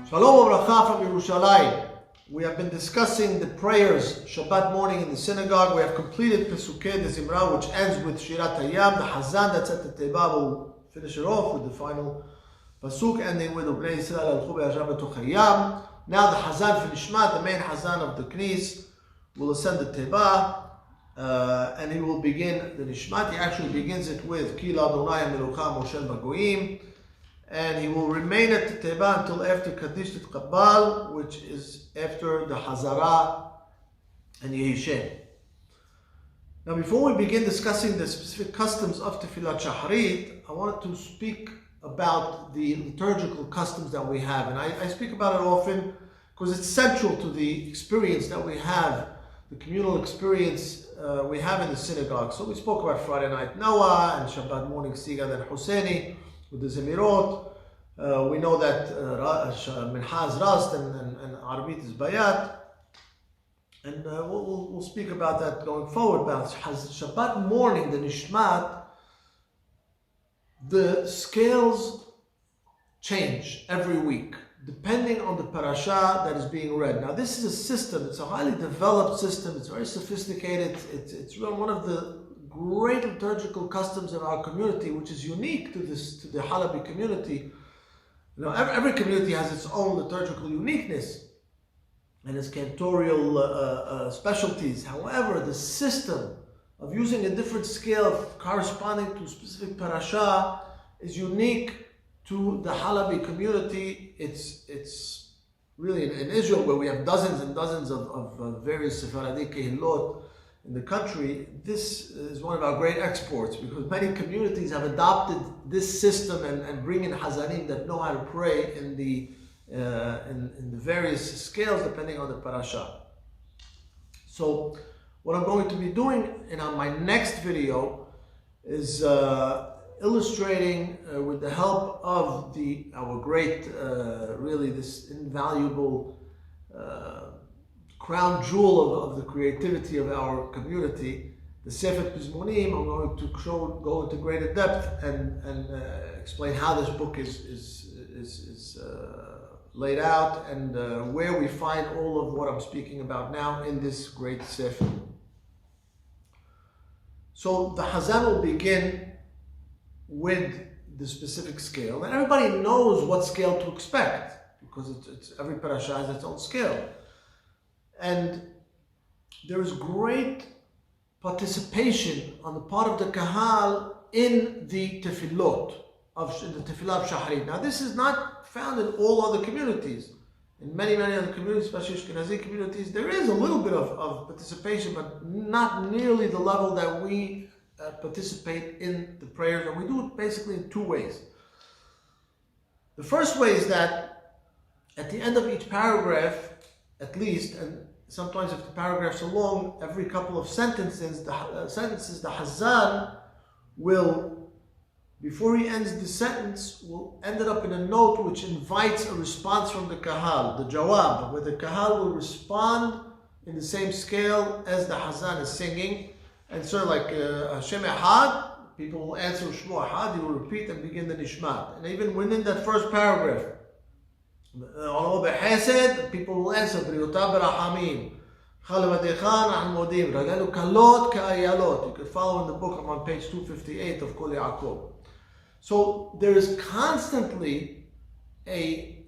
Shalom Abracha from Yerushalayim. We have been discussing the prayers Shabbat morning in the synagogue. We have completed Pesukei de Zimra, which ends with Shirat Hayam. The Hazzan that's at the Teba will finish it off with the final Pasuk, ending with Ubnei Yisrael al-Chu be'Hajam b'toch Hayam. Now the Hazzan for Nishmat, the main Hazzan of the Knis, will ascend the Teba, and he will begin the Nishmat. He actually begins it with Ki la'Adonai Melucha Moshel Bagoyim, and he will remain at the Teba until after Kaddish Qahal, which is after the Hazara and Yehishem. Now, before we begin discussing the specific customs of Tefillat Shacharit, I wanted to speak about the liturgical customs that we have. And I speak about it often because it's central to the experience that we have, the communal experience we have in the synagogue. So we spoke about Friday night Noah and Shabbat morning Sigad and Husseini with the Zemirot. We know that Minhag is Rast and Arabit is Bayat. And we'll speak about that going forward. About Shabbat morning, the Nishmat, the scales change every week, depending on the parasha that is being read. Now, this is a system. It's a highly developed system. It's very sophisticated. It's really one of the great liturgical customs in our community, which is unique to the Halabi community. You know, every community has its own liturgical uniqueness and its cantorial specialties. However, the system of using a different scale corresponding to a specific parasha is unique to the Halabi community. It's really in Israel, where we have dozens and dozens of various Sephardic Kehillot in the country. This is one of our great exports, because many communities have adopted this system and bring in Hazanim that know how to pray in the various scales depending on the parasha. So what I'm going to be doing in my next video is illustrating with the help of our great, really this invaluable crown jewel of the creativity of our community, the Sefer Pizmonim. I'm going to go into greater depth and explain how this book is laid out, and where we find all of what I'm speaking about now in this great Sefer. So the Hazzan will begin with the specific scale, and everybody knows what scale to expect, because it's every parasha has its own scale. And there is great participation on the part of the Qahal in the Tefillot, in the Tefillah of Shacharit. Now, this is not found in all other communities. In many other communities, especially Ashkenazi communities, there is a little bit of participation, but not nearly the level that we participate in the prayers. And we do it basically in two ways. The first way is that at the end of each paragraph, at least, and sometimes if the paragraphs are long, every couple of sentences, the Hazzan will, before he ends the sentence, will end it up in a note which invites a response from the Qahal, the Jawab, where the Qahal will respond in the same scale as the Hazzan is singing. And sort of like Hashem Echad, people will answer Shmo Echad, he will repeat and begin the Nishmat. And even within that first paragraph, people will answer Briyotav B'Rahamim, Chalabadecha Nahal Modim, Raganu Kalot Ka'ayalot. You can follow in the book. I'm on page 258 of Kol Yaakov. So there is constantly a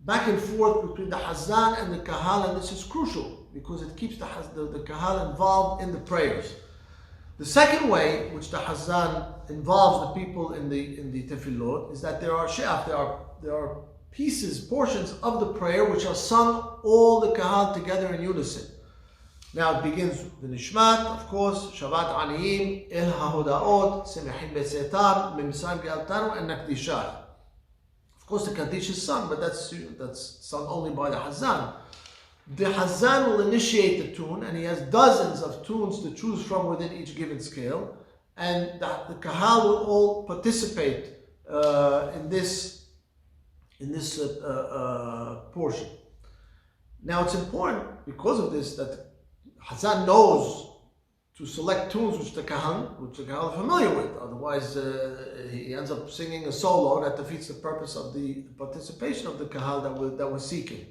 back and forth between the Hazzan and the Qahal, and this is crucial because it keeps the Qahal involved in the prayers. The second way, which the Hazzan involves the people in the Tefillot, is that there are she'af, there are pieces, portions of the prayer which are sung all the Qahal together in unison. Now it begins with the Nishmat, of course, Shabbat Aniyim, El HaHodaot, Semechim Besetam, Mimsam Ge'altanu, and Nakdishah. Of course, the Kaddish is sung, but that's sung only by the Hazzan. The Hazzan will initiate the tune, and he has dozens of tunes to choose from within each given scale, and the Qahal will all participate in this portion. Now, it's important because of this that Hazzan knows to select tunes which the Qahal are familiar with. Otherwise, he ends up singing a solo that defeats the purpose of the participation of the Qahal that we're seeking.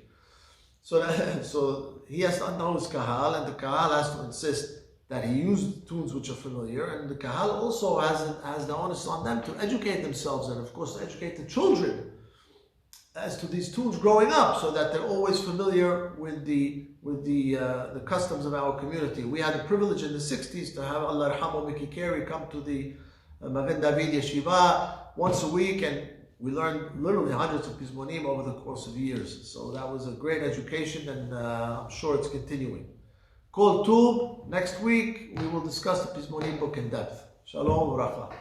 So he has to know his Qahal, and the Qahal has to insist that he use tunes which are familiar, and the Qahal also has the onus on them to educate themselves, and of course to educate the children as to these tunes growing up, so that they're always familiar with the customs of our community. We had the privilege in the 60s to have Allah Yarhamu Mickey Carey come to the Magen David Yeshiva once a week, and we learned literally hundreds of Pizmonim over the course of years. So that was a great education, and I'm sure it's continuing. Kol Tub, next week we will discuss the Pizmonim book in depth. Shalom Uracha.